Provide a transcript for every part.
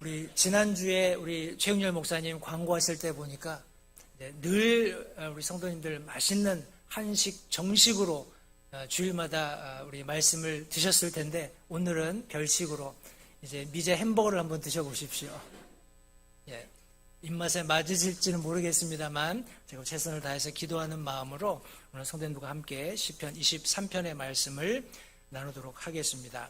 우리 지난주에 우리 최영렬 목사님 광고하실 때 보니까 늘 우리 성도님들 맛있는 한식 정식으로 주일마다 우리 말씀을 드셨을 텐데 오늘은 별식으로 이제 미제 햄버거를 한번 드셔보십시오. 예, 입맛에 맞으실지는 모르겠습니다만 제가 최선을 다해서 기도하는 마음으로 오늘 성도님들과 함께 시편 23편의 말씀을 나누도록 하겠습니다.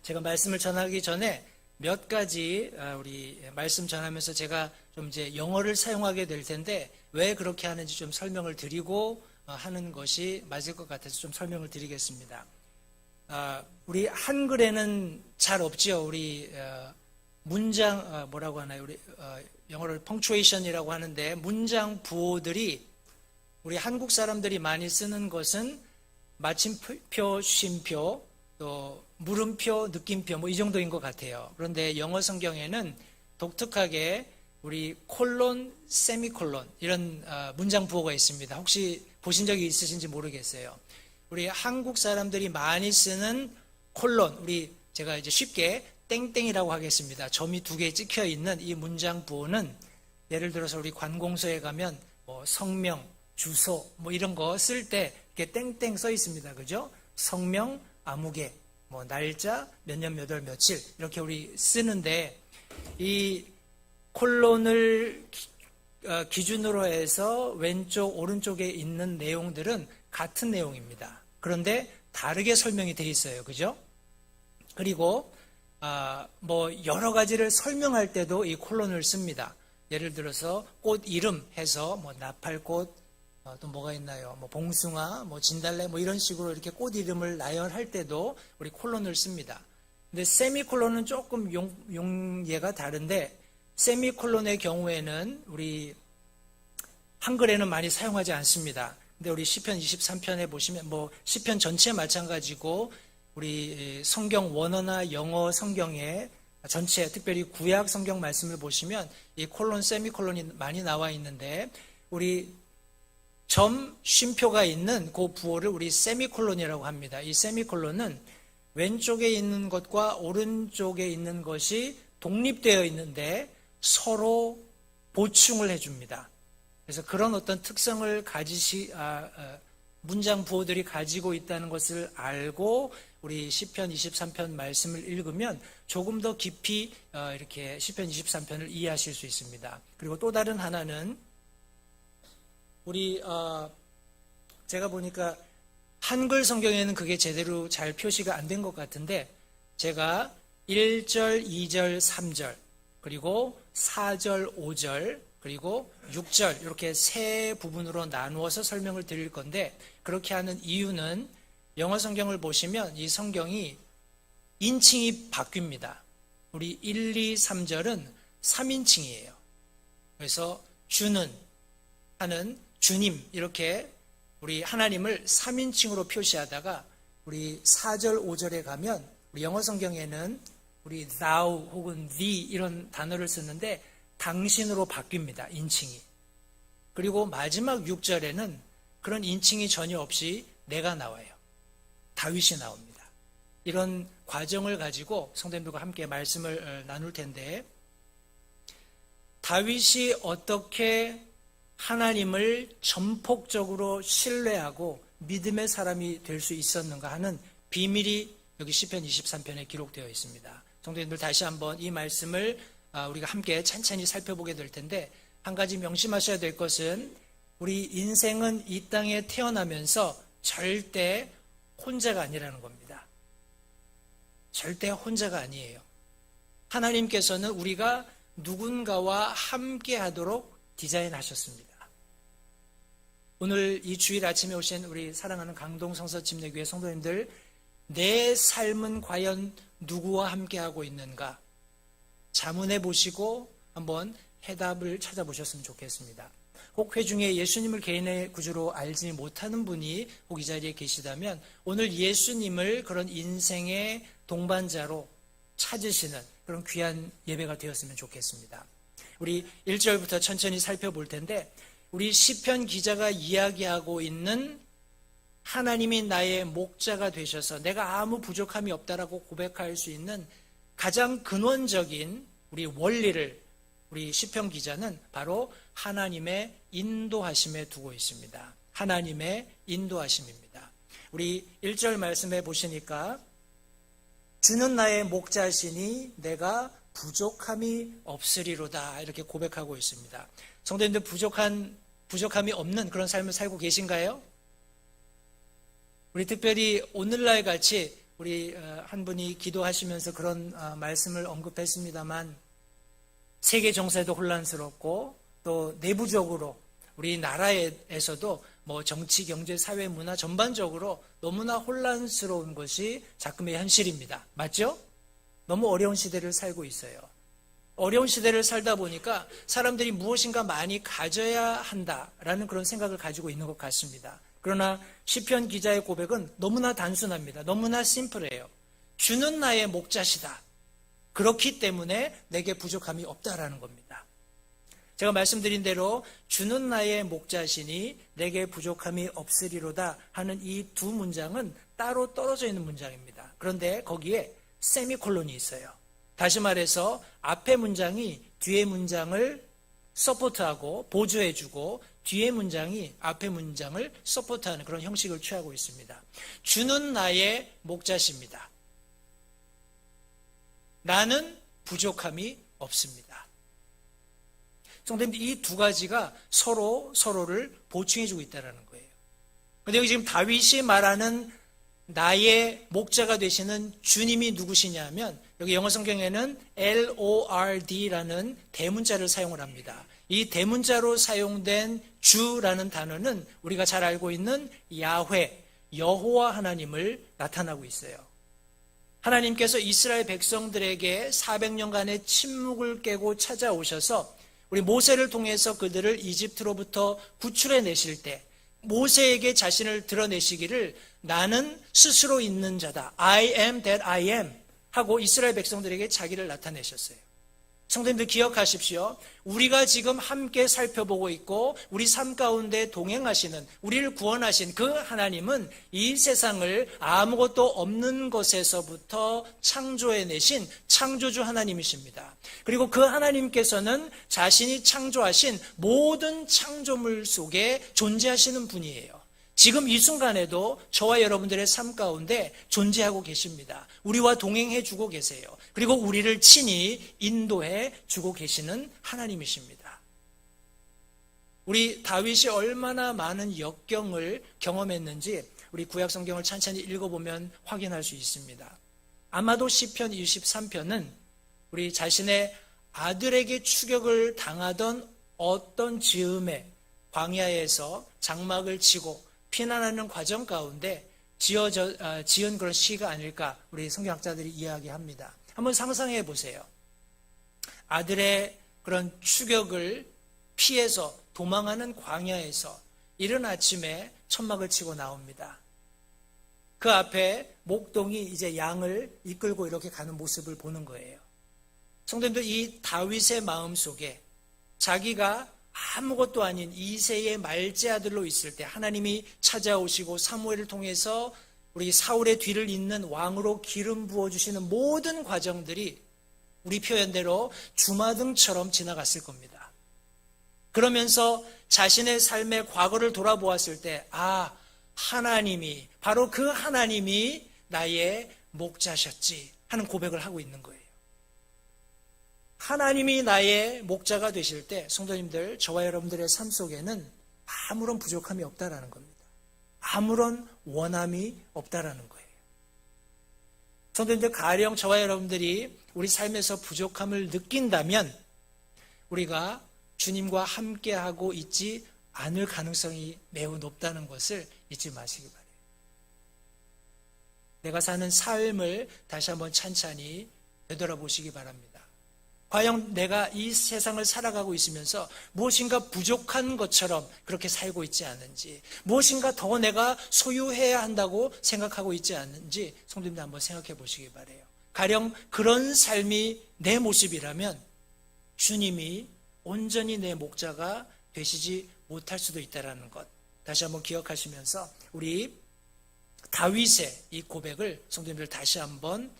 제가 말씀을 전하기 전에 몇 가지 우리 말씀 전하면서 제가 좀 이제 영어를 사용하게 될 텐데 왜 그렇게 하는지 좀 설명을 드리고 하는 것이 맞을 것 같아서 좀 설명을 드리겠습니다. 우리 한글에는 잘 없지요. 우리 문장 뭐라고 하나요? 우리 영어로 펑추에이션이라고 하는데 문장 부호들이 우리 한국 사람들이 많이 쓰는 것은 마침표, 쉼표, 또 물음표, 느낌표 뭐 이 정도인 것 같아요. 그런데 영어 성경에는 독특하게 우리 콜론, 세미콜론 이런 문장 부호가 있습니다. 혹시 보신 적이 있으신지 모르겠어요. 우리 한국 사람들이 많이 쓰는 콜론, 우리 제가 이제 쉽게 땡땡이라고 하겠습니다. 점이 2개 찍혀 있는 이 문장 부호는 예를 들어서 우리 관공서에 가면 뭐 성명, 주소 뭐 이런 거 쓸 때 이렇게 땡땡 써 있습니다. 그죠? 성명, 아무개, 뭐 날짜, 몇 년 몇 월 며칠 이렇게 우리 쓰는데 이 콜론을 기준으로 해서 왼쪽 오른쪽에 있는 내용들은 같은 내용입니다. 그런데 다르게 설명이 돼 있어요. 그죠? 그리고 뭐 여러 가지를 설명할 때도 이 콜론을 씁니다. 예를 들어서 꽃 이름 해서 뭐 나팔꽃, 또 뭐가 있나요? 뭐 봉숭아, 뭐 진달래 뭐 이런 식으로 이렇게 꽃 이름을 나열할 때도 우리 콜론을 씁니다. 근데 세미콜론은 조금 용례가 다른데 세미콜론의 경우에는 우리 한글에는 많이 사용하지 않습니다. 근데 우리 시편 23편에 보시면 뭐 시편 전체 마찬가지고 우리 성경 원어나 영어 성경에 전체 특별히 구약 성경 말씀을 보시면 이 콜론, 세미콜론이 많이 나와 있는데 우리 점, 쉼표가 있는 그 부호를 우리 세미콜론이라고 합니다. 이 세미콜론은 왼쪽에 있는 것과 오른쪽에 있는 것이 독립되어 있는데 서로 보충을 해줍니다. 그래서 그런 어떤 특성을 문장 부호들이 가지고 있다는 것을 알고 우리 시편 23편 말씀을 읽으면 조금 더 깊이 이렇게 시편 23편을 이해하실 수 있습니다. 그리고 또 다른 하나는 우리 제가 보니까 한글 성경에는 그게 제대로 잘 표시가 안 된 것 같은데 제가 1절, 2절, 3절 그리고 4절, 5절 그리고 6절 이렇게 세 부분으로 나누어서 설명을 드릴 건데 그렇게 하는 이유는 영어 성경을 보시면 이 성경이 인칭이 바뀝니다. 우리 1, 2, 3절은 3인칭이에요. 그래서 주는 하는 주님 이렇게 우리 하나님을 3인칭으로 표시하다가 우리 4절, 5절에 가면 우리 영어 성경에는 우리 thou 혹은 thee 이런 단어를 쓰는데 당신으로 바뀝니다. 인칭이. 그리고 마지막 6절에는 그런 인칭이 전혀 없이 내가 나와요. 다윗이 나옵니다. 이런 과정을 가지고 성도님들과 함께 말씀을 나눌 텐데 다윗이 어떻게 하나님을 전폭적으로 신뢰하고 믿음의 사람이 될 수 있었는가 하는 비밀이 여기 시편 23편에 기록되어 있습니다. 성도님들 다시 한번 이 말씀을 우리가 함께 찬찬히 살펴보게 될 텐데 한 가지 명심하셔야 될 것은 우리 인생은 이 땅에 태어나면서 절대 혼자가 아니라는 겁니다. 절대 혼자가 아니에요. 하나님께서는 우리가 누군가와 함께 하도록 디자인하셨습니다. 오늘 이 주일 아침에 오신 우리 사랑하는 강동 성서침례교회 성도님들 내 삶은 과연 누구와 함께하고 있는가 자문해 보시고 한번 해답을 찾아보셨으면 좋겠습니다. 혹 회중에 예수님을 개인의 구주로 알지 못하는 분이 혹 이 자리에 계시다면 오늘 예수님을 그런 인생의 동반자로 찾으시는 그런 귀한 예배가 되었으면 좋겠습니다. 우리 1절부터 천천히 살펴볼 텐데 우리 시편 기자가 이야기하고 있는 하나님이 나의 목자가 되셔서 내가 아무 부족함이 없다라고 고백할 수 있는 가장 근원적인 우리 원리를 우리 시편 기자는 바로 하나님의 인도하심에 두고 있습니다. 하나님의 인도하심입니다. 우리 1절 말씀해 보시니까 주는 나의 목자시니 내가 부족함이 없으리로다 이렇게 고백하고 있습니다. 성도님들 부족함이 없는 그런 삶을 살고 계신가요? 우리 특별히 오늘날 같이 우리 한 분이 기도하시면서 그런 말씀을 언급했습니다만 세계 정세도 혼란스럽고 또 내부적으로 우리 나라에서도 뭐 정치, 경제, 사회, 문화 전반적으로 너무나 혼란스러운 것이 작금의 현실입니다. 맞죠? 너무 어려운 시대를 살고 있어요. 어려운 시대를 살다 보니까 사람들이 무엇인가 많이 가져야 한다라는 그런 생각을 가지고 있는 것 같습니다. 그러나 시편 기자의 고백은 너무나 단순합니다. 너무나 심플해요. 주는 나의 목자시다. 그렇기 때문에 내게 부족함이 없다라는 겁니다. 제가 말씀드린 대로 주는 나의 목자시니 내게 부족함이 없으리로다 하는 이 두 문장은 따로 떨어져 있는 문장입니다. 그런데 거기에 세미콜론이 있어요. 다시 말해서 앞에 문장이 뒤에 문장을 서포트하고 보조해주고 뒤에 문장이 앞에 문장을 서포트하는 그런 형식을 취하고 있습니다. 주는 나의 목자십니다. 나는 부족함이 없습니다. 성도님들 이 두 가지가 서로를 보충해주고 있다는 거예요. 그런데 여기 지금 다윗이 말하는 나의 목자가 되시는 주님이 누구시냐면 여기 영어 성경에는 Lord라는 대문자를 사용을 합니다. 이 대문자로 사용된 주라는 단어는 우리가 잘 알고 있는 야훼, 여호와 하나님을 나타나고 있어요. 하나님께서 이스라엘 백성들에게 400년간의 침묵을 깨고 찾아오셔서 우리 모세를 통해서 그들을 이집트로부터 구출해 내실 때 모세에게 자신을 드러내시기를 나는 스스로 있는 자다. I am that I am 하고 이스라엘 백성들에게 자기를 나타내셨어요. 성도님들 기억하십시오. 우리가 지금 함께 살펴보고 있고 우리 삶 가운데 동행하시는 우리를 구원하신 그 하나님은 이 세상을 아무것도 없는 것에서부터 창조해내신 창조주 하나님이십니다. 그리고 그 하나님께서는 자신이 창조하신 모든 창조물 속에 존재하시는 분이에요. 지금 이 순간에도 저와 여러분들의 삶 가운데 존재하고 계십니다. 우리와 동행해 주고 계세요. 그리고 우리를 친히 인도해 주고 계시는 하나님이십니다. 우리 다윗이 얼마나 많은 역경을 경험했는지 우리 구약 성경을 찬찬히 읽어보면 확인할 수 있습니다. 아마도 시편 23편은 우리 자신의 아들에게 추격을 당하던 어떤 즈음에 광야에서 장막을 치고 피난하는 과정 가운데 지은 그런 시가 아닐까 우리 성경학자들이 이야기합니다. 한번 상상해 보세요. 아들의 그런 추격을 피해서 도망하는 광야에서 이른 아침에 천막을 치고 나옵니다. 그 앞에 목동이 이제 양을 이끌고 이렇게 가는 모습을 보는 거예요. 성도님들 이 다윗의 마음 속에 자기가 아무것도 아닌 이새의 말제 아들로 있을 때 하나님이 찾아오시고 사무엘을 통해서 우리 사울의 뒤를 잇는 왕으로 기름 부어주시는 모든 과정들이 우리 표현대로 주마등처럼 지나갔을 겁니다. 그러면서 자신의 삶의 과거를 돌아보았을 때 하나님이 바로 그 하나님이 나의 목자셨지 하는 고백을 하고 있는 거예요. 하나님이 나의 목자가 되실 때 성도님들 저와 여러분들의 삶 속에는 아무런 부족함이 없다라는 겁니다. 아무런 원함이 없다라는 거예요. 성도님들 가령 저와 여러분들이 우리 삶에서 부족함을 느낀다면 우리가 주님과 함께하고 있지 않을 가능성이 매우 높다는 것을 잊지 마시기 바라요. 내가 사는 삶을 다시 한번 찬찬히 되돌아보시기 바랍니다. 과연 내가 이 세상을 살아가고 있으면서 무엇인가 부족한 것처럼 그렇게 살고 있지 않은지, 무엇인가 더 내가 소유해야 한다고 생각하고 있지 않은지 성도님들 한번 생각해 보시기 바라요. 가령 그런 삶이 내 모습이라면 주님이 온전히 내 목자가 되시지 못할 수도 있다는 것 다시 한번 기억하시면서 우리 다윗의 이 고백을 성도님들 다시 한번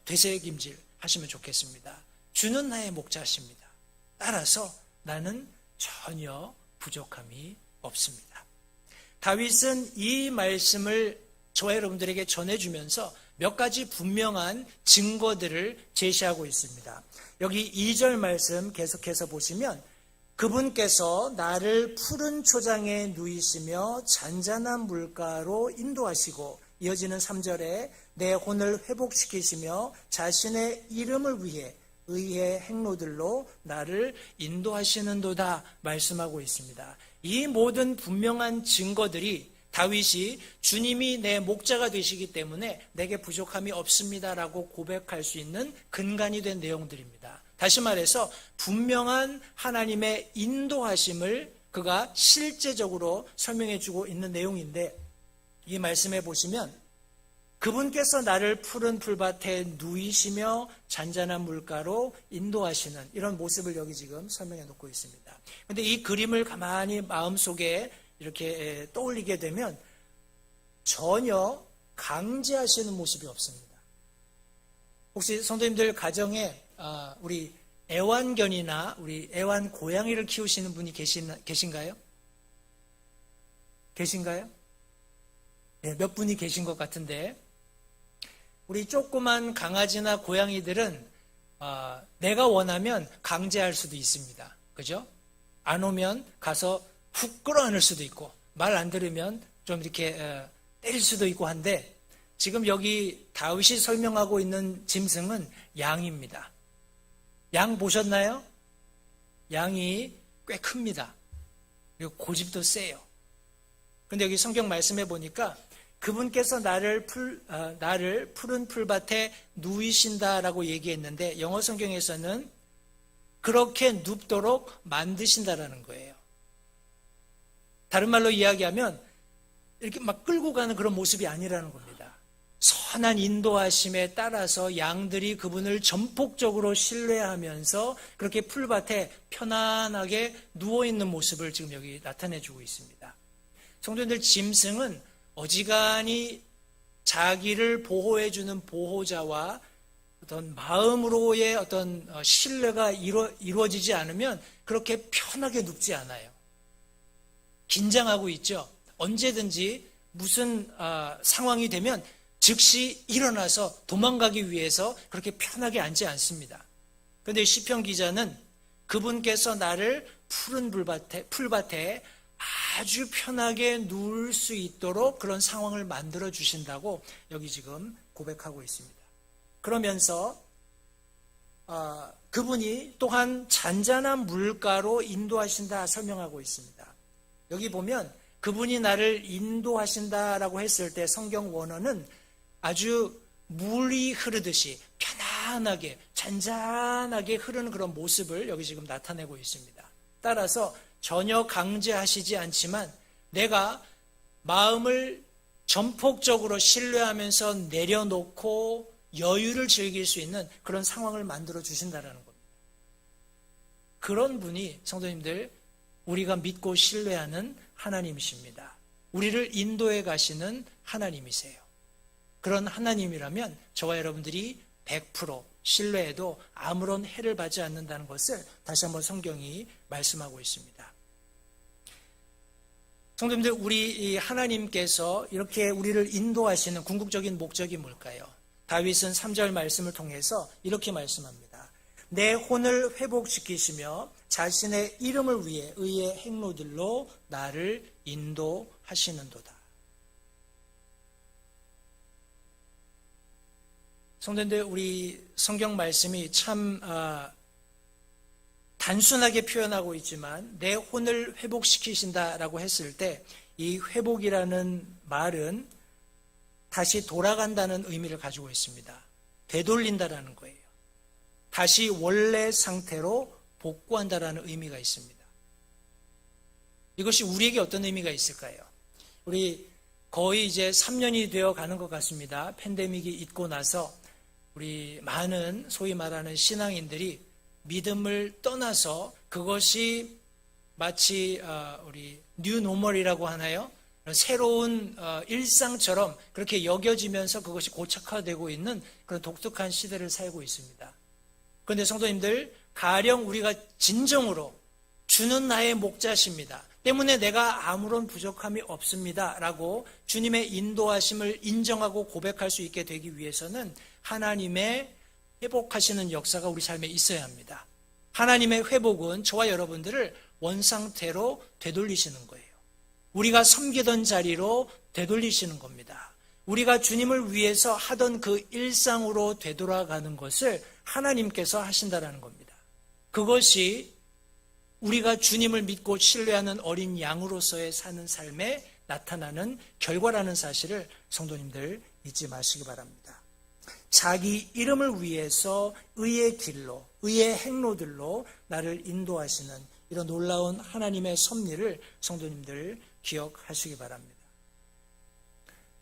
되새김질 하시면 좋겠습니다. 주는 나의 목자십니다. 따라서 나는 전혀 부족함이 없습니다. 다윗은 이 말씀을 저와 여러분들에게 전해주면서 몇 가지 분명한 증거들을 제시하고 있습니다. 여기 2절 말씀 계속해서 보시면 그분께서 나를 푸른 초장에 누이시며 잔잔한 물가로 인도하시고, 이어지는 3절에 내 혼을 회복시키시며 자신의 이름을 위해 의의 행로들로 나를 인도하시는도다 말씀하고 있습니다. 이 모든 분명한 증거들이 다윗이 주님이 내 목자가 되시기 때문에 내게 부족함이 없습니다라고 고백할 수 있는 근간이 된 내용들입니다. 다시 말해서 분명한 하나님의 인도하심을 그가 실제적으로 설명해 주고 있는 내용인데, 이 말씀에 보시면 그분께서 나를 푸른 풀밭에 누이시며 잔잔한 물가로 인도하시는 이런 모습을 여기 지금 설명해 놓고 있습니다. 그런데 이 그림을 가만히 마음속에 이렇게 떠올리게 되면 전혀 강제하시는 모습이 없습니다. 혹시 성도님들 가정에 우리 애완견이나 우리 애완 고양이를 키우시는 분이 계신가요? 계신가요? 네, 몇 분이 계신 것 같은데, 우리 조그만 강아지나 고양이들은 내가 원하면 강제할 수도 있습니다. 그죠? 안 오면 가서 훅 끌어안을 수도 있고, 말 안 들으면 좀 이렇게 때릴 수도 있고 한데, 지금 여기 다윗이 설명하고 있는 짐승은 양입니다. 양 보셨나요? 양이 꽤 큽니다. 그리고 고집도 세요. 그런데 여기 성경 말씀해 보니까 그분께서 나를 푸른 풀밭에 누이신다라고 얘기했는데, 영어 성경에서는 그렇게 눕도록 만드신다라는 거예요. 다른 말로 이야기하면 이렇게 막 끌고 가는 그런 모습이 아니라는 겁니다. 선한 인도하심에 따라서 양들이 그분을 전폭적으로 신뢰하면서 그렇게 풀밭에 편안하게 누워있는 모습을 지금 여기 나타내주고 있습니다. 성도님들, 짐승은 어지간히 자기를 보호해주는 보호자와 어떤 마음으로의 어떤 신뢰가 이루어지지 않으면 그렇게 편하게 눕지 않아요. 긴장하고 있죠. 언제든지 무슨 상황이 되면 즉시 일어나서 도망가기 위해서 그렇게 편하게 앉지 않습니다. 그런데 시편 기자는 그분께서 나를 푸른 풀밭에 아주 편하게 누울 수 있도록 그런 상황을 만들어 주신다고 여기 지금 고백하고 있습니다. 그러면서 그분이 또한 잔잔한 물가로 인도하신다 설명하고 있습니다. 여기 보면 그분이 나를 인도하신다라고 했을 때 성경 원어는 아주 물이 흐르듯이 편안하게 잔잔하게 흐르는 그런 모습을 여기 지금 나타내고 있습니다. 따라서 전혀 강제하시지 않지만 내가 마음을 전폭적으로 신뢰하면서 내려놓고 여유를 즐길 수 있는 그런 상황을 만들어 주신다는 겁니다. 그런 분이 성도님들, 우리가 믿고 신뢰하는 하나님이십니다. 우리를 인도해 가시는 하나님이세요. 그런 하나님이라면 저와 여러분들이 100% 신뢰해도 아무런 해를 받지 않는다는 것을 다시 한번 성경이 말씀하고 있습니다. 성도님들, 우리 하나님께서 이렇게 우리를 인도하시는 궁극적인 목적이 뭘까요? 다윗은 3절 말씀을 통해서 이렇게 말씀합니다. 내 혼을 회복시키시며 자신의 이름을 위해 의의 행로들로 나를 인도하시는도다. 성도님들, 우리 성경 말씀이 참 단순하게 표현하고 있지만 내 혼을 회복시키신다라고 했을 때 이 회복이라는 말은 다시 돌아간다는 의미를 가지고 있습니다. 되돌린다라는 거예요. 다시 원래 상태로 복구한다라는 의미가 있습니다. 이것이 우리에게 어떤 의미가 있을까요? 우리 거의 이제 3년이 되어 가는 것 같습니다. 팬데믹이 있고 나서 우리 많은 소위 말하는 신앙인들이 믿음을 떠나서 그것이 마치 우리 뉴노멀이라고 하나요? 새로운 일상처럼 그렇게 여겨지면서 그것이 고착화되고 있는 그런 독특한 시대를 살고 있습니다. 그런데 성도님들, 가령 우리가 진정으로 주는 나의 목자십니다, 때문에 내가 아무런 부족함이 없습니다 라고 주님의 인도하심을 인정하고 고백할 수 있게 되기 위해서는 하나님의 회복하시는 역사가 우리 삶에 있어야 합니다. 하나님의 회복은 저와 여러분들을 원상태로 되돌리시는 거예요. 우리가 섬기던 자리로 되돌리시는 겁니다. 우리가 주님을 위해서 하던 그 일상으로 되돌아가는 것을 하나님께서 하신다라는 겁니다. 그것이 우리가 주님을 믿고 신뢰하는 어린 양으로서의 사는 삶에 나타나는 결과라는 사실을 성도님들 잊지 마시기 바랍니다. 자기 이름을 위해서 의의 길로, 의의 행로들로 나를 인도하시는 이런 놀라운 하나님의 섭리를 성도님들 기억하시기 바랍니다.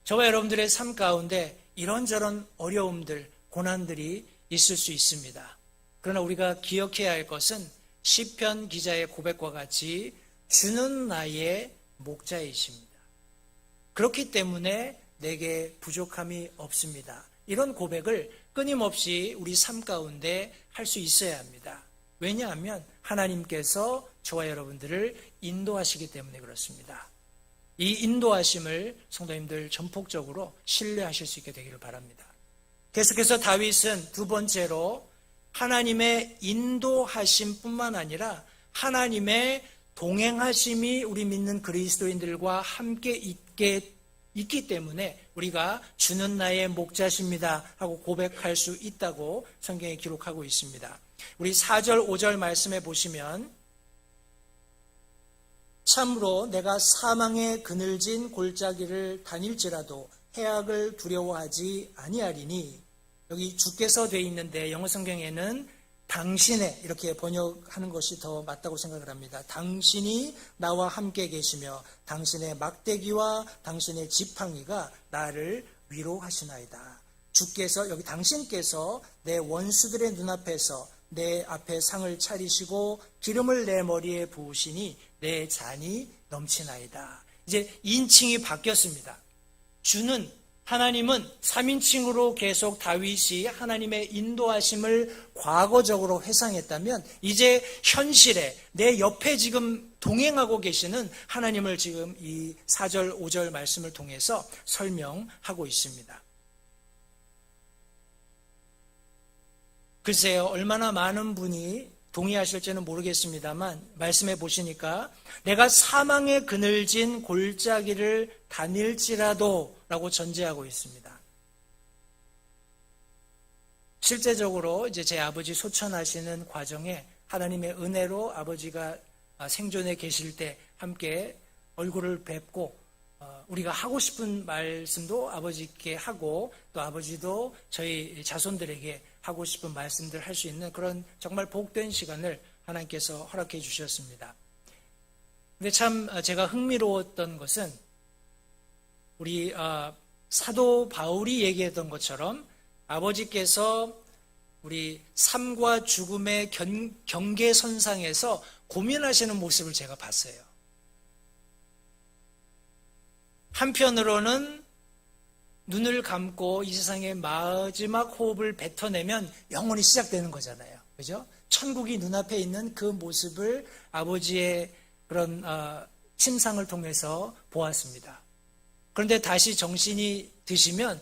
저와 여러분들의 삶 가운데 이런저런 어려움들, 고난들이 있을 수 있습니다. 그러나 우리가 기억해야 할 것은 시편 기자의 고백과 같이 주는 나의 목자이십니다. 그렇기 때문에 내게 부족함이 없습니다. 이런 고백을 끊임없이 우리 삶 가운데 할 수 있어야 합니다. 왜냐하면 하나님께서 저와 여러분들을 인도하시기 때문에 그렇습니다. 이 인도하심을 성도님들 전폭적으로 신뢰하실 수 있게 되기를 바랍니다. 계속해서 다윗은 두 번째로 하나님의 인도하심뿐만 아니라 하나님의 동행하심이 우리 믿는 그리스도인들과 함께 있기 때문에 우리가 주는 나의 목자십니다 하고 고백할 수 있다고 성경에 기록하고 있습니다. 우리 4절 5절 말씀에 보시면 참으로 내가 사망의 그늘진 골짜기를 다닐지라도 해악을 두려워하지 아니하리니, 여기 주께서 되어 있는데 영어 성경에는 당신의 이렇게 번역하는 것이 더 맞다고 생각을 합니다. 당신이 나와 함께 계시며 당신의 막대기와 당신의 지팡이가 나를 위로하시나이다. 주께서, 여기 당신께서 내 원수들의 눈앞에서 내 앞에 상을 차리시고 기름을 내 머리에 부으시니 내 잔이 넘치나이다. 이제 인칭이 바뀌었습니다. 주는, 하나님은 3인칭으로 계속 다윗이 하나님의 인도하심을 과거적으로 회상했다면 이제 현실에 내 옆에 지금 동행하고 계시는 하나님을 지금 이 4절 5절 말씀을 통해서 설명하고 있습니다. 글쎄요, 얼마나 많은 분이 동의하실지는 모르겠습니다만 말씀해 보시니까 내가 사망의 그늘진 골짜기를 다닐지라도 라고 전제하고 있습니다. 실제적으로 이제 제 아버지 소천하시는 과정에 하나님의 은혜로 아버지가 생존에 계실 때 함께 얼굴을 뵙고 우리가 하고 싶은 말씀도 아버지께 하고 또 아버지도 저희 자손들에게 하고 싶은 말씀들 할 수 있는 그런 정말 복된 시간을 하나님께서 허락해 주셨습니다. 근데 참 제가 흥미로웠던 것은 우리 사도 바울이 얘기했던 것처럼 아버지께서 우리 삶과 죽음의 경계선상에서 고민하시는 모습을 제가 봤어요. 한편으로는 눈을 감고 이 세상의 마지막 호흡을 뱉어내면 영원히 시작되는 거잖아요. 그죠? 천국이 눈앞에 있는 그 모습을 아버지의 그런 침상을 통해서 보았습니다. 그런데 다시 정신이 드시면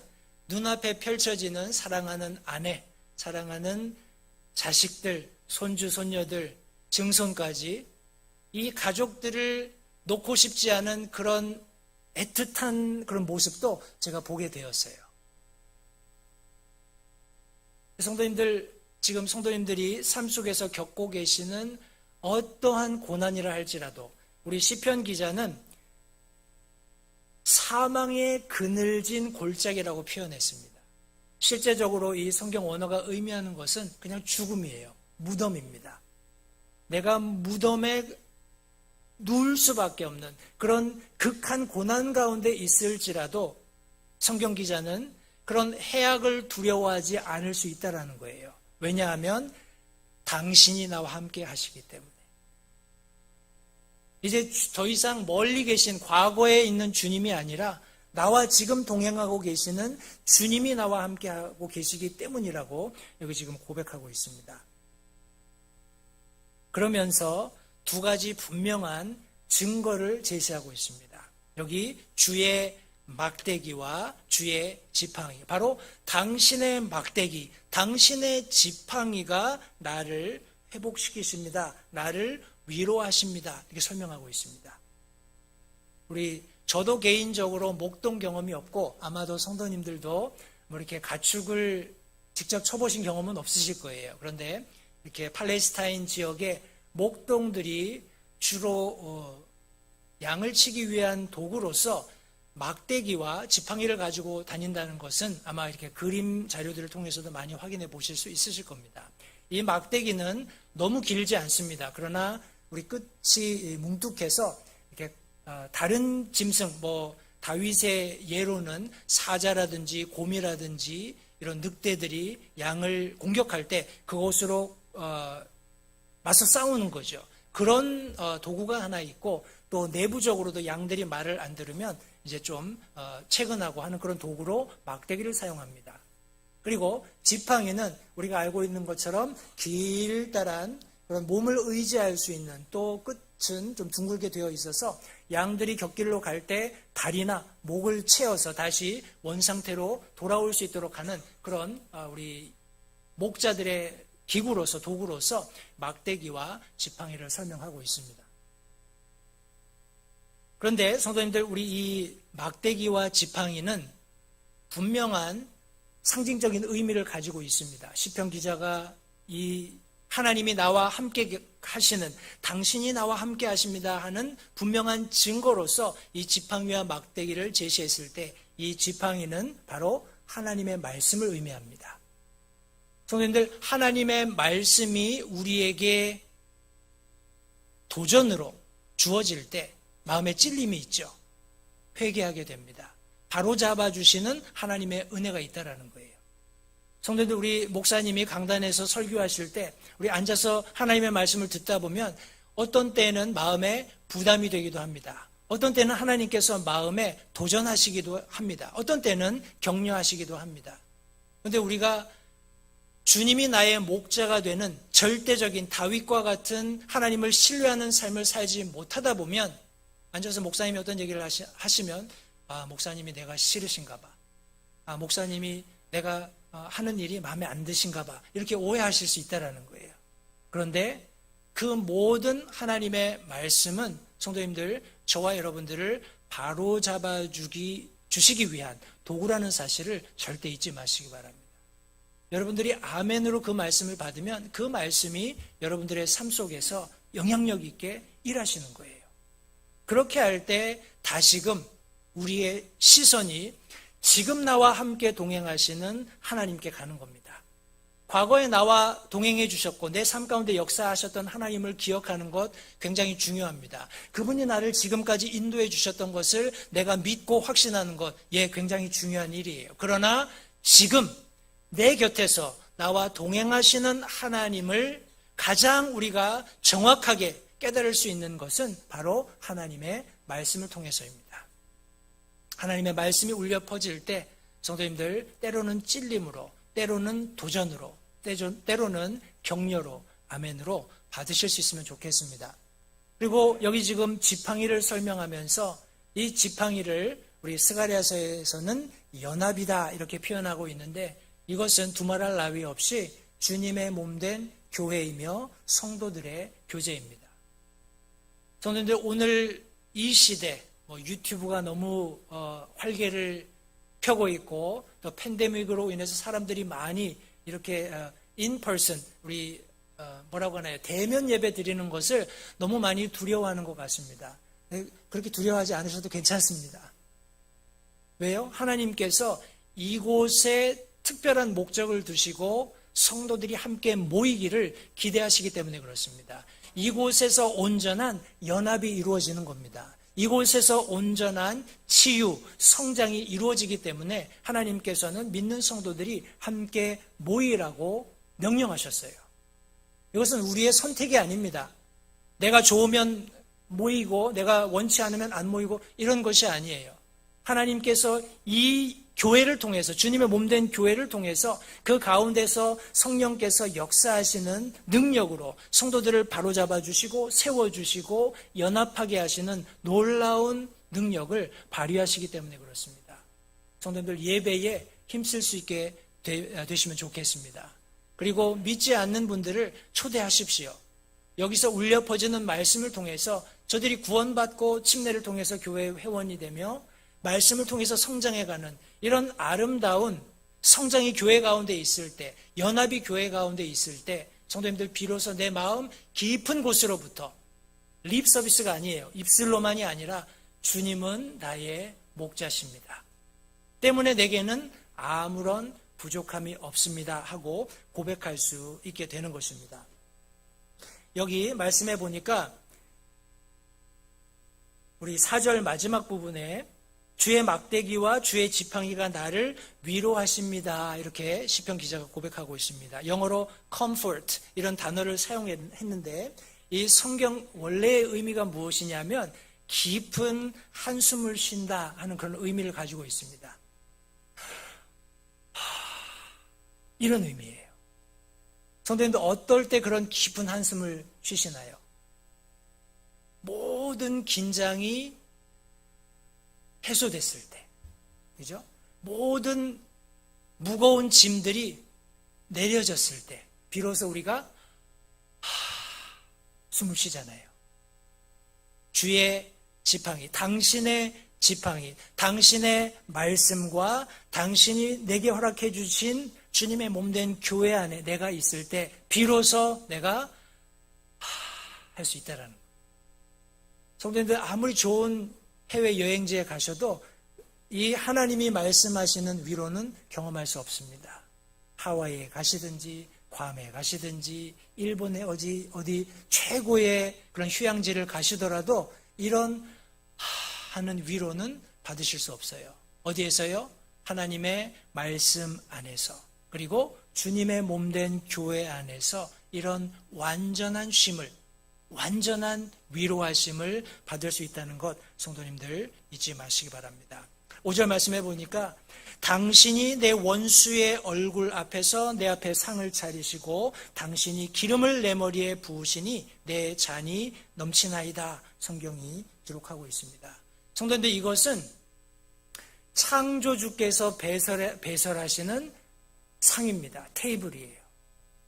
눈앞에 펼쳐지는 사랑하는 아내, 사랑하는 자식들, 손주, 손녀들, 증손까지 이 가족들을 놓고 싶지 않은 그런 애틋한 그런 모습도 제가 보게 되었어요. 성도님들, 지금 성도님들이 삶 속에서 겪고 계시는 어떠한 고난이라 할지라도 우리 시편 기자는 사망의 그늘진 골짜기라고 표현했습니다. 실제적으로 이 성경 원어가 의미하는 것은 그냥 죽음이에요. 무덤입니다. 내가 무덤에 누울 수밖에 없는 그런 극한 고난 가운데 있을지라도 성경 기자는 그런 해악을 두려워하지 않을 수 있다는 거예요. 왜냐하면 당신이 나와 함께 하시기 때문에. 이제 더 이상 멀리 계신 과거에 있는 주님이 아니라 나와 지금 동행하고 계시는 주님이 나와 함께하고 계시기 때문이라고 여기 지금 고백하고 있습니다. 그러면서 두 가지 분명한 증거를 제시하고 있습니다. 여기 주의 막대기와 주의 지팡이, 바로 당신의 막대기, 당신의 지팡이가 나를 회복시키십니다. 나를 위로하십니다. 이렇게 설명하고 있습니다. 저도 개인적으로 목동 경험이 없고 아마도 성도님들도 뭐 이렇게 가축을 직접 쳐보신 경험은 없으실 거예요. 그런데 이렇게 팔레스타인 지역의 목동들이 주로 양을 치기 위한 도구로서 막대기와 지팡이를 가지고 다닌다는 것은 아마 이렇게 그림 자료들을 통해서도 많이 확인해 보실 수 있으실 겁니다. 이 막대기는 너무 길지 않습니다. 그러나 우리 끝이 뭉툭해서 이렇게 다른 짐승, 다윗의 예로는 사자라든지 곰이라든지 이런 늑대들이 양을 공격할 때 그것으로 맞서 싸우는 거죠. 그런 도구가 하나 있고, 또 내부적으로도 양들이 말을 안 들으면 이제 좀 채근하고 하는 그런 도구로 막대기를 사용합니다. 그리고 지팡이는 우리가 알고 있는 것처럼 길다란 그런 몸을 의지할 수 있는, 또 끝은 좀 둥글게 되어 있어서 양들이 곁길로 갈 때 다리나 목을 채워서 다시 원상태로 돌아올 수 있도록 하는 그런 우리 목자들의 기구로서, 도구로서 막대기와 지팡이를 설명하고 있습니다. 그런데 성도님들, 우리 이 막대기와 지팡이는 분명한 상징적인 의미를 가지고 있습니다. 시편 기자가 이 하나님이 나와 함께 하시는, 당신이 나와 함께 하십니다 하는 분명한 증거로서 이 지팡이와 막대기를 제시했을 때 이 지팡이는 바로 하나님의 말씀을 의미합니다. 성도님들, 하나님의 말씀이 우리에게 도전으로 주어질 때 마음에 찔림이 있죠. 회개하게 됩니다. 바로잡아 주시는 하나님의 은혜가 있다라는 거예요. 성도님들, 우리 목사님이 강단에서 설교하실 때 우리 앉아서 하나님의 말씀을 듣다 보면 어떤 때는 마음에 부담이 되기도 합니다. 어떤 때는 하나님께서 마음에 도전하시기도 합니다. 어떤 때는 격려하시기도 합니다. 그런데 우리가 주님이 나의 목자가 되는 절대적인 다윗과 같은 하나님을 신뢰하는 삶을 살지 못하다 보면, 앉아서 목사님이 어떤 얘기를 하시면 목사님이 내가 싫으신가 봐, 목사님이 내가 하는 일이 마음에 안 드신가 봐, 이렇게 오해하실 수 있다는 거예요. 그런데 그 모든 하나님의 말씀은 성도님들, 저와 여러분들을 바로잡아 주시기 위한 도구라는 사실을 절대 잊지 마시기 바랍니다. 여러분들이 아멘으로 그 말씀을 받으면 그 말씀이 여러분들의 삶 속에서 영향력 있게 일하시는 거예요. 그렇게 할 때 다시금 우리의 시선이 지금 나와 함께 동행하시는 하나님께 가는 겁니다. 과거에 나와 동행해 주셨고 내 삶 가운데 역사하셨던 하나님을 기억하는 것 굉장히 중요합니다. 그분이 나를 지금까지 인도해 주셨던 것을 내가 믿고 확신하는 것, 굉장히 중요한 일이에요. 그러나 지금 내 곁에서 나와 동행하시는 하나님을 가장 우리가 정확하게 깨달을 수 있는 것은 바로 하나님의 말씀을 통해서입니다. 하나님의 말씀이 울려 퍼질 때 성도님들, 때로는 찔림으로, 때로는 도전으로, 때로는 격려로, 아멘으로 받으실 수 있으면 좋겠습니다. 그리고 여기 지금 지팡이를 설명하면서 이 지팡이를 우리 스가랴서에서는 연합이다 이렇게 표현하고 있는데, 이것은 두말할 나위 없이 주님의 몸된 교회이며 성도들의 교제입니다. 성도님들, 오늘 이 시대 유튜브가 너무 활개를 펴고 있고, 또 팬데믹으로 인해서 사람들이 많이 이렇게 인퍼슨, 우리 뭐라고 하나요? 대면 예배 드리는 것을 너무 많이 두려워하는 것 같습니다. 그렇게 두려워하지 않으셔도 괜찮습니다. 왜요? 하나님께서 이곳에 특별한 목적을 두시고 성도들이 함께 모이기를 기대하시기 때문에 그렇습니다. 이곳에서 온전한 연합이 이루어지는 겁니다. 이곳에서 온전한 치유, 성장이 이루어지기 때문에 하나님께서는 믿는 성도들이 함께 모이라고 명령하셨어요. 이것은 우리의 선택이 아닙니다. 내가 좋으면 모이고 내가 원치 않으면 안 모이고 이런 것이 아니에요. 하나님께서 이 교회를 통해서, 주님의 몸된 교회를 통해서 그 가운데서 성령께서 역사하시는 능력으로 성도들을 바로잡아 주시고 세워주시고 연합하게 하시는 놀라운 능력을 발휘하시기 때문에 그렇습니다. 성도님들, 예배에 힘쓸 수 있게 되시면 좋겠습니다. 그리고 믿지 않는 분들을 초대하십시오. 여기서 울려 퍼지는 말씀을 통해서 저들이 구원받고 침례를 통해서 교회 회원이 되며 말씀을 통해서 성장해가는 이런 아름다운 성장이 교회 가운데 있을 때, 연합이 교회 가운데 있을 때 성도님들, 비로소 내 마음 깊은 곳으로부터, 립 서비스가 아니에요. 입술로만이 아니라 주님은 나의 목자십니다. 때문에 내게는 아무런 부족함이 없습니다 하고 고백할 수 있게 되는 것입니다. 여기 말씀해 보니까 우리 4절 마지막 부분에 주의 막대기와 주의 지팡이가 나를 위로하십니다, 이렇게 시편 기자가 고백하고 있습니다. 영어로 comfort 이런 단어를 사용했는데 이 성경 원래의 의미가 무엇이냐면 깊은 한숨을 쉰다 하는 그런 의미를 가지고 있습니다. 이런 의미예요. 성도님들, 어떨 때 그런 깊은 한숨을 쉬시나요? 모든 긴장이 해소됐을 때, 그죠? 모든 무거운 짐들이 내려졌을 때 비로소 우리가 숨을 쉬잖아요. 주의 지팡이, 당신의 지팡이, 당신의 말씀과 당신이 내게 허락해 주신 주님의 몸된 교회 안에 내가 있을 때 비로소 내가 할 수 있다라는 거예요. 성도님들, 아무리 좋은 해외여행지에 가셔도 이 하나님이 말씀하시는 위로는 경험할 수 없습니다. 하와이에 가시든지 괌에 가시든지 일본의 어디 최고의 그런 휴양지를 가시더라도 이런 하는 위로는 받으실 수 없어요. 어디에서요? 하나님의 말씀 안에서, 그리고 주님의 몸된 교회 안에서 이런 완전한 쉼을, 완전한 위로하심을 받을 수 있다는 것 성도님들 잊지 마시기 바랍니다. 5절 말씀해 보니까 당신이 내 원수의 얼굴 앞에서 내 앞에 상을 차리시고 당신이 기름을 내 머리에 부으시니 내 잔이 넘치나이다, 성경이 기록하고 있습니다. 성도님들, 이것은 창조주께서 배설하시는 상입니다. 테이블이에요.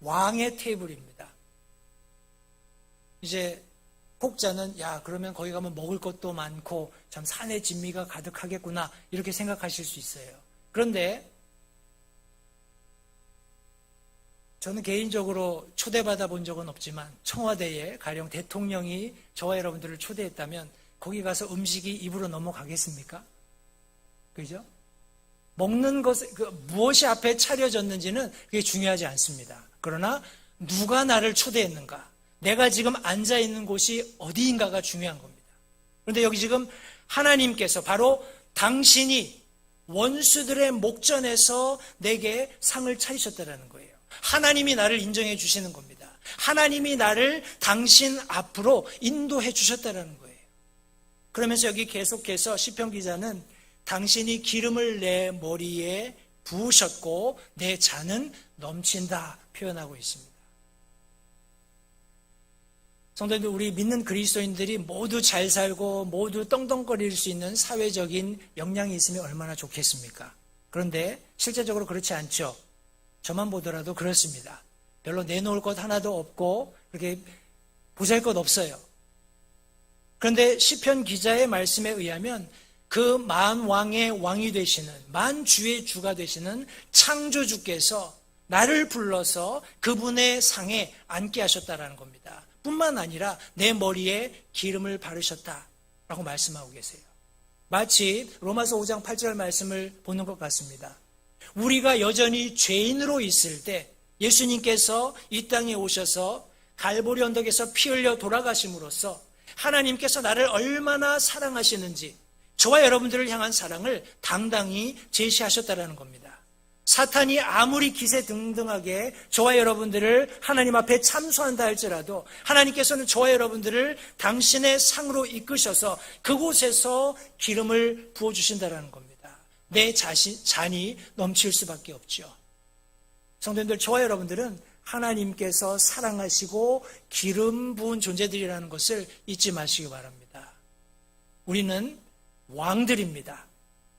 왕의 테이블입니다. 이제 혹자는 그러면 거기 가면 먹을 것도 많고 참 산의 진미가 가득하겠구나, 이렇게 생각하실 수 있어요. 그런데 저는 개인적으로 초대받아 본 적은 없지만 청와대에 가령 대통령이 저와 여러분들을 초대했다면 거기 가서 음식이 입으로 넘어가겠습니까? 그죠? 먹는 것, 무엇이 앞에 차려졌는지는 그게 중요하지 않습니다. 그러나 누가 나를 초대했는가, 내가 지금 앉아있는 곳이 어디인가가 중요한 겁니다. 그런데 여기 지금 하나님께서 바로 당신이 원수들의 목전에서 내게 상을 차리셨다는 거예요. 하나님이 나를 인정해 주시는 겁니다. 하나님이 나를 당신 앞으로 인도해 주셨다는 거예요. 그러면서 여기 계속해서 시편 기자는 당신이 기름을 내 머리에 부으셨고 내 잔은 넘친다 표현하고 있습니다. 성도님들, 우리 믿는 그리스도인들이 모두 잘 살고 모두 떵떵거릴 수 있는 사회적인 역량이 있으면 얼마나 좋겠습니까? 그런데 실제적으로 그렇지 않죠. 저만 보더라도 그렇습니다. 별로 내놓을 것 하나도 없고 그렇게 보잘 것 없어요. 그런데 시편 기자의 말씀에 의하면 그 만왕의 왕이 되시는, 만주의 주가 되시는 창조주께서 나를 불러서 그분의 상에 앉게 하셨다라는 겁니다. 뿐만 아니라 내 머리에 기름을 바르셨다라고 말씀하고 계세요. 마치 로마서 5장 8절 말씀을 보는 것 같습니다. 우리가 여전히 죄인으로 있을 때 예수님께서 이 땅에 오셔서 갈보리 언덕에서 피 흘려 돌아가심으로써 하나님께서 나를 얼마나 사랑하시는지, 저와 여러분들을 향한 사랑을 당당히 제시하셨다는 겁니다. 사탄이 아무리 기세등등하게 저와 여러분들을 하나님 앞에 참소한다 할지라도 하나님께서는 저와 여러분들을 당신의 상으로 이끄셔서 그곳에서 기름을 부어주신다는 겁니다. 내 잔이 넘칠 수밖에 없죠. 성도님들, 저와 여러분들은 하나님께서 사랑하시고 기름 부은 존재들이라는 것을 잊지 마시기 바랍니다. 우리는 왕들입니다.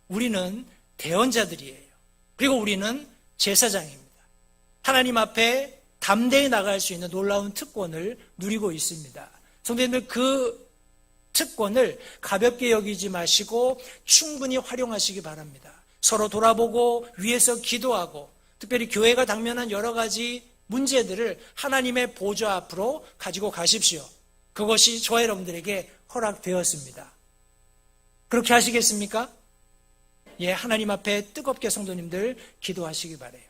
우리는 대언자들이에요. 그리고 우리는 제사장입니다. 하나님 앞에 담대히 나갈 수 있는 놀라운 특권을 누리고 있습니다. 성도님들, 그 특권을 가볍게 여기지 마시고 충분히 활용하시기 바랍니다. 서로 돌아보고 위에서 기도하고, 특별히 교회가 당면한 여러 가지 문제들을 하나님의 보좌 앞으로 가지고 가십시오. 그것이 저와 여러분들에게 허락되었습니다. 그렇게 하시겠습니까? 예, 하나님 앞에 뜨겁게 성도님들 기도하시기 바라요.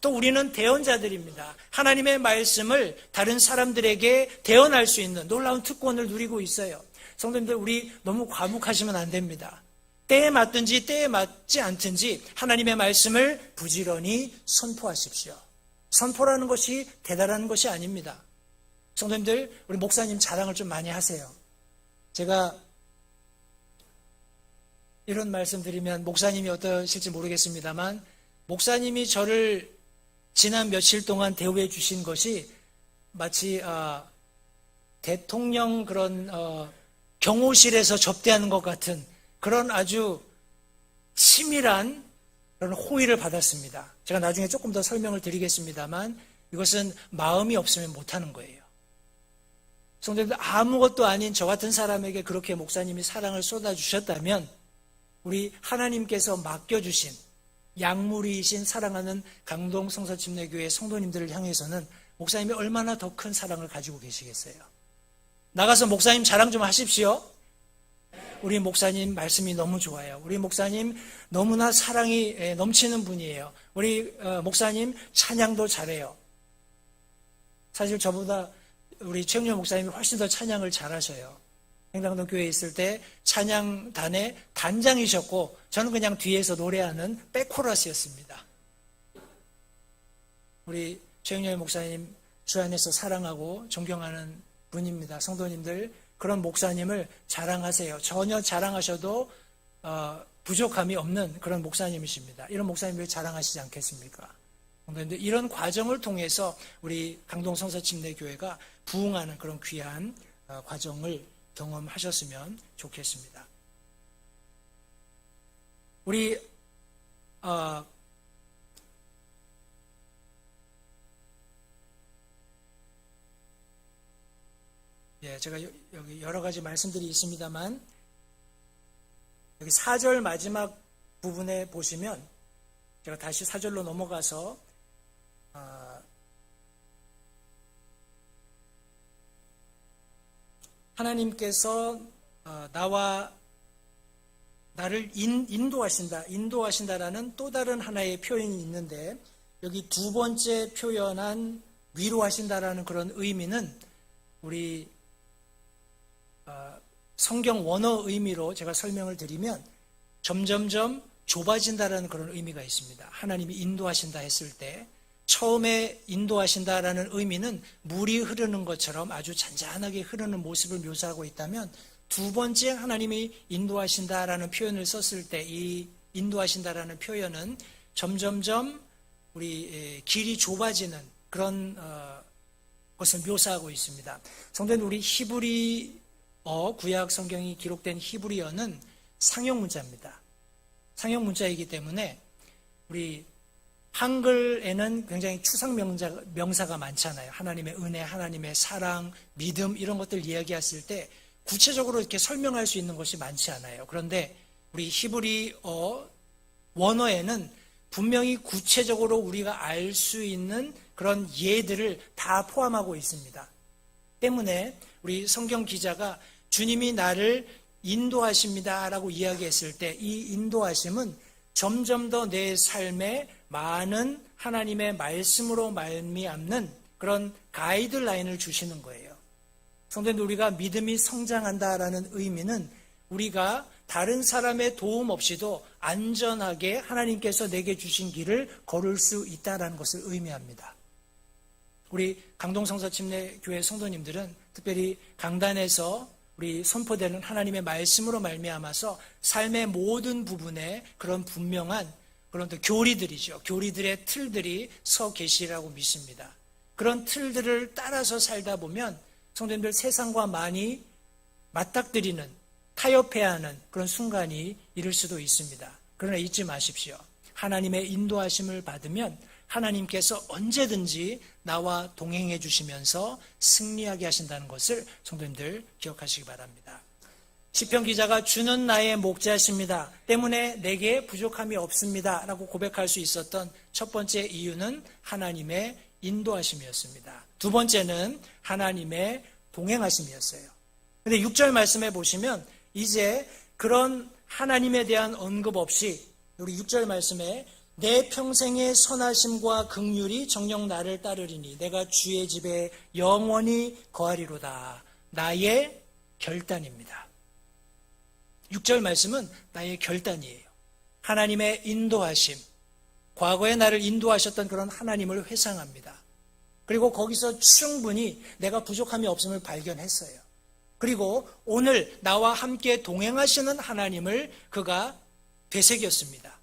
또 우리는 대언자들입니다. 하나님의 말씀을 다른 사람들에게 대언할 수 있는 놀라운 특권을 누리고 있어요. 성도님들, 우리 너무 과묵하시면 안 됩니다. 때에 맞든지 때에 맞지 않든지 하나님의 말씀을 부지런히 선포하십시오. 선포라는 것이 대단한 것이 아닙니다. 성도님들, 우리 목사님 자랑을 좀 많이 하세요. 제가 이런 말씀 드리면 목사님이 어떠실지 모르겠습니다만, 목사님이 저를 지난 며칠 동안 대우해 주신 것이 마치 대통령 그런 경호실에서 접대하는 것 같은 그런 아주 치밀한 그런 호의를 받았습니다. 제가 나중에 조금 더 설명을 드리겠습니다만, 이것은 마음이 없으면 못하는 거예요. 성도님들, 아무것도 아닌 저 같은 사람에게 그렇게 목사님이 사랑을 쏟아주셨다면, 우리 하나님께서 맡겨주신 약물이신 사랑하는 강동 성서침례교회 성도님들을 향해서는 목사님이 얼마나 더 큰 사랑을 가지고 계시겠어요. 나가서 목사님 자랑 좀 하십시오. 우리 목사님 말씀이 너무 좋아요. 우리 목사님 너무나 사랑이 넘치는 분이에요. 우리 목사님 찬양도 잘해요. 사실 저보다 우리 최영렬 목사님이 훨씬 더 찬양을 잘하셔요. 행당동 교회에 있을 때 찬양단의 단장이셨고, 저는 그냥 뒤에서 노래하는 백코러스였습니다. 우리 최영렬 목사님 주 안에서 사랑하고 존경하는 분입니다. 성도님들, 그런 목사님을 자랑하세요. 전혀 자랑하셔도 부족함이 없는 그런 목사님이십니다. 이런 목사님을 자랑하시지 않겠습니까? 성도님들, 이런 과정을 통해서 우리 강동 성서침례교회가 부흥하는 그런 귀한 과정을 경험하셨으면 좋겠습니다. 우리 제가 여기 여러 가지 말씀들이 있습니다만, 여기 4절 마지막 부분에 보시면, 제가 다시 4절로 넘어가서 하나님께서 나를 인도하신다라는 또 다른 하나의 표현이 있는데, 여기 두 번째 표현한 위로하신다라는 그런 의미는 우리 성경 원어 의미로 제가 설명을 드리면 점점점 좁아진다라는 그런 의미가 있습니다. 하나님이 인도하신다 했을 때 처음에 인도하신다라는 의미는 물이 흐르는 것처럼 아주 잔잔하게 흐르는 모습을 묘사하고 있다면, 두 번째 하나님이 인도하신다라는 표현을 썼을 때 이 인도하신다라는 표현은 점점점 우리 길이 좁아지는 그런 것을 묘사하고 있습니다. 성도님, 우리 히브리어, 구약 성경이 기록된 히브리어는 상형 문자입니다. 상형 문자이기 때문에 우리 한글에는 굉장히 추상 명사가 많잖아요. 하나님의 은혜, 하나님의 사랑, 믿음, 이런 것들 이야기했을 때 구체적으로 이렇게 설명할 수 있는 것이 많지 않아요. 그런데 우리 히브리어 원어에는 분명히 구체적으로 우리가 알 수 있는 그런 예들을 다 포함하고 있습니다. 때문에 우리 성경 기자가 주님이 나를 인도하십니다라고 이야기했을 때 이 인도하심은 점점 더 내 삶에 많은 하나님의 말씀으로 말미암는 그런 가이드라인을 주시는 거예요. 성도님들, 우리가 믿음이 성장한다라는 의미는 우리가 다른 사람의 도움 없이도 안전하게 하나님께서 내게 주신 길을 걸을 수 있다는 것을 의미합니다. 우리 강동성서침례교회 성도님들은 특별히 강단에서 우리 선포되는 하나님의 말씀으로 말미암아서 삶의 모든 부분에 그런 분명한 그런 또 교리들이죠. 교리들의 틀들이 서 계시라고 믿습니다. 그런 틀들을 따라서 살다 보면 성도님들 세상과 많이 맞닥뜨리는, 타협해야 하는 그런 순간이 이를 수도 있습니다. 그러나 잊지 마십시오. 하나님의 인도하심을 받으면 하나님께서 언제든지 나와 동행해 주시면서 승리하게 하신다는 것을 성도님들 기억하시기 바랍니다. 시편 기자가 주는 나의 목자십니다. 때문에 내게 부족함이 없습니다. 라고 고백할 수 있었던 첫 번째 이유는 하나님의 인도하심이었습니다. 두 번째는 하나님의 동행하심이었어요. 근데 6절 말씀에 보시면 이제 그런 하나님에 대한 언급 없이 우리 6절 말씀에 내 평생의 선하심과 긍휼이 정녕 나를 따르리니 내가 주의 집에 영원히 거하리로다. 나의 결단입니다. 6절 말씀은 나의 결단이에요. 하나님의 인도하심, 과거에 나를 인도하셨던 그런 하나님을 회상합니다. 그리고 거기서 충분히 내가 부족함이 없음을 발견했어요. 그리고 오늘 나와 함께 동행하시는 하나님을 그가 되새겼습니다.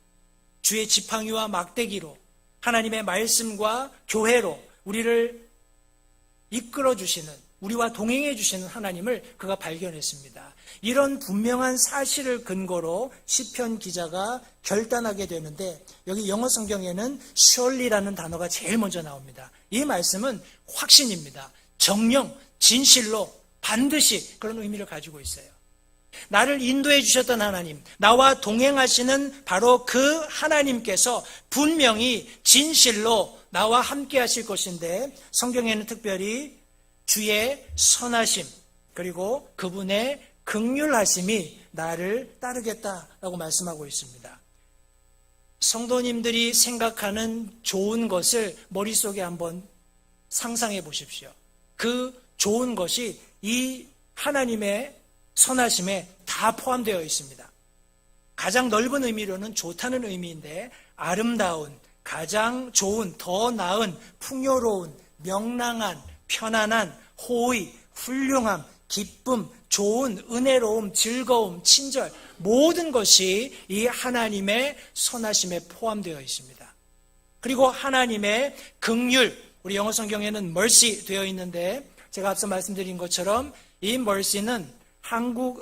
주의 지팡이와 막대기로 하나님의 말씀과 교회로 우리를 이끌어주시는, 우리와 동행해 주시는 하나님을 그가 발견했습니다. 이런 분명한 사실을 근거로 시편 기자가 결단하게 되는데 여기 영어 성경에는 surely라는 단어가 제일 먼저 나옵니다. 이 말씀은 확신입니다. 정령, 진실로, 반드시 그런 의미를 가지고 있어요. 나를 인도해 주셨던 하나님, 나와 동행하시는 바로 그 하나님께서 분명히 진실로 나와 함께 하실 것인데 성경에는 특별히 주의 선하심 그리고 그분의 긍휼하심이 나를 따르겠다라고 말씀하고 있습니다. 성도님들이 생각하는 좋은 것을 머릿속에 한번 상상해 보십시오. 그 좋은 것이 이 하나님의 선하심에 다 포함되어 있습니다. 가장 넓은 의미로는 좋다는 의미인데 아름다운, 가장 좋은, 더 나은, 풍요로운, 명랑한, 편안한, 호의, 훌륭함, 기쁨, 좋은, 은혜로움, 즐거움, 친절 모든 것이 이 하나님의 선하심에 포함되어 있습니다. 그리고 하나님의 긍휼, 우리 영어 성경에는 mercy 되어 있는데 제가 앞서 말씀드린 것처럼 이 mercy는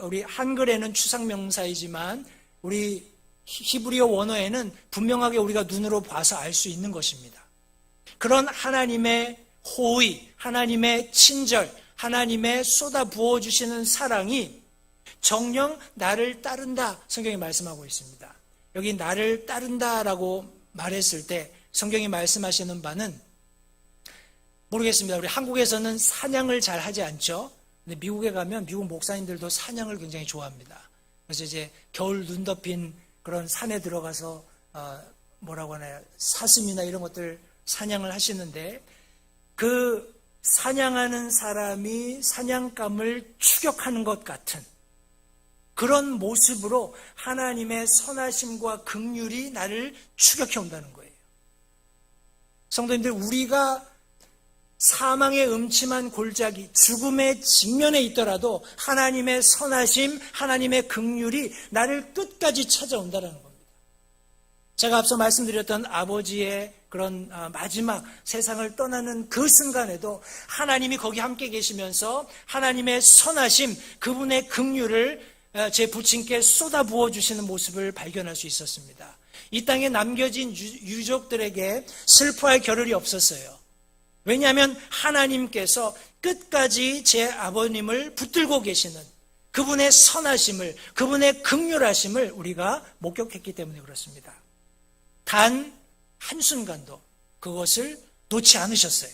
우리 한글에는 추상명사이지만 우리 히브리어 원어에는 분명하게 우리가 눈으로 봐서 알 수 있는 것입니다. 그런 하나님의 호의, 하나님의 친절, 하나님의 쏟아 부어주시는 사랑이 정녕 나를 따른다 성경이 말씀하고 있습니다. 여기 나를 따른다라고 말했을 때 성경이 말씀하시는 바는 모르겠습니다. 우리 한국에서는 사냥을 잘 하지 않죠. 근데 미국에 가면 미국 목사님들도 사냥을 굉장히 좋아합니다. 그래서 이제 겨울 눈 덮인 그런 산에 들어가서 뭐라고 하나요? 사슴이나 이런 것들 사냥을 하시는데 그 사냥하는 사람이 사냥감을 추격하는 것 같은 그런 모습으로 하나님의 선하심과 긍휼이 나를 추격해 온다는 거예요. 성도님들, 우리가 사망의 음침한 골짜기, 죽음의 직면에 있더라도 하나님의 선하심, 하나님의 긍휼이 나를 끝까지 찾아온다는 겁니다. 제가 앞서 말씀드렸던 아버지의 그런 마지막 세상을 떠나는 그 순간에도 하나님이 거기 함께 계시면서 하나님의 선하심, 그분의 긍휼을 제 부친께 쏟아 부어주시는 모습을 발견할 수 있었습니다. 이 땅에 남겨진 유족들에게 슬퍼할 겨를이 없었어요. 왜냐하면 하나님께서 끝까지 제 아버님을 붙들고 계시는 그분의 선하심을, 그분의 긍휼하심을 우리가 목격했기 때문에 그렇습니다. 단 한순간도 그것을 놓지 않으셨어요.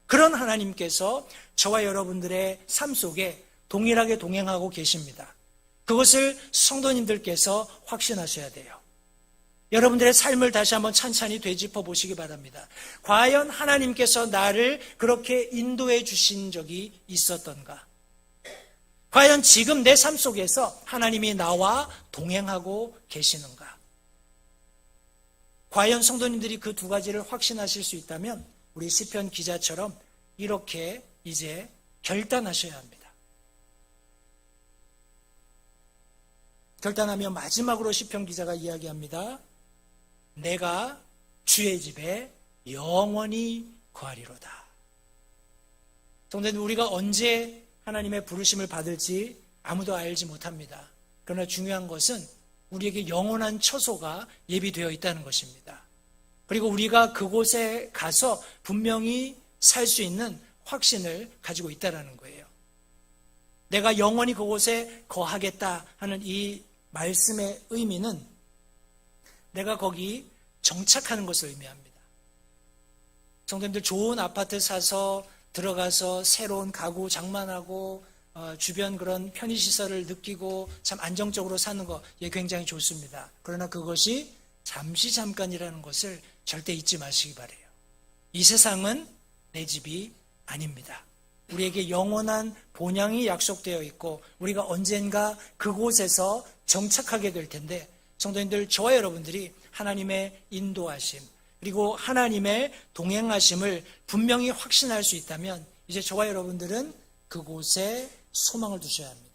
그런 하나님께서 저와 여러분들의 삶 속에 동일하게 동행하고 계십니다. 그것을 성도님들께서 확신하셔야 돼요. 여러분들의 삶을 다시 한번 찬찬히 되짚어 보시기 바랍니다. 과연 하나님께서 나를 그렇게 인도해 주신 적이 있었던가? 과연 지금 내 삶 속에서 하나님이 나와 동행하고 계시는가? 과연 성도님들이 그 두 가지를 확신하실 수 있다면 우리 시편 기자처럼 이렇게 이제 결단하셔야 합니다. 결단하며 마지막으로 시편 기자가 이야기합니다. 내가 주의 집에 영원히 거하리로다. 성도님, 우리가 언제 하나님의 부르심을 받을지 아무도 알지 못합니다. 그러나 중요한 것은 우리에게 영원한 처소가 예비되어 있다는 것입니다. 그리고 우리가 그곳에 가서 분명히 살 수 있는 확신을 가지고 있다는 거예요. 내가 영원히 그곳에 거하겠다 하는 이 말씀의 의미는 내가 거기 정착하는 것을 의미합니다. 성도님들, 좋은 아파트 사서 들어가서 새로운 가구 장만하고 주변 그런 편의시설을 느끼고 참 안정적으로 사는 거 굉장히 좋습니다. 그러나 그것이 잠깐이라는 것을 절대 잊지 마시기 바라요. 이 세상은 내 집이 아닙니다. 우리에게 영원한 본향이 약속되어 있고 우리가 언젠가 그곳에서 정착하게 될 텐데, 성도님들, 저와 여러분들이 하나님의 인도하심 그리고 하나님의 동행하심을 분명히 확신할 수 있다면 이제 저와 여러분들은 그곳에 소망을 두셔야 합니다.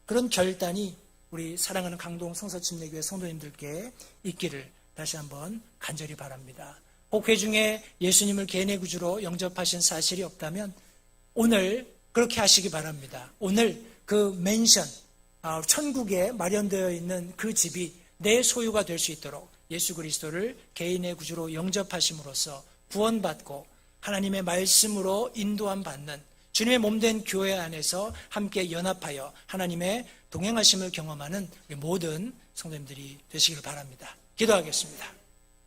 그런 결단이 우리 사랑하는 강동 성서침례교회 성도님들께 있기를 다시 한번 간절히 바랍니다. 혹 회중에 예수님을 개인의 구주로 영접하신 사실이 없다면 오늘 그렇게 하시기 바랍니다. 오늘 그 맨션, 천국에 마련되어 있는 그 집이 내 소유가 될 수 있도록 예수 그리스도를 개인의 구주로 영접하심으로써 구원받고 하나님의 말씀으로 인도함 받는 주님의 몸된 교회 안에서 함께 연합하여 하나님의 동행하심을 경험하는 우리 모든 성도님들이 되시기를 바랍니다. 기도하겠습니다.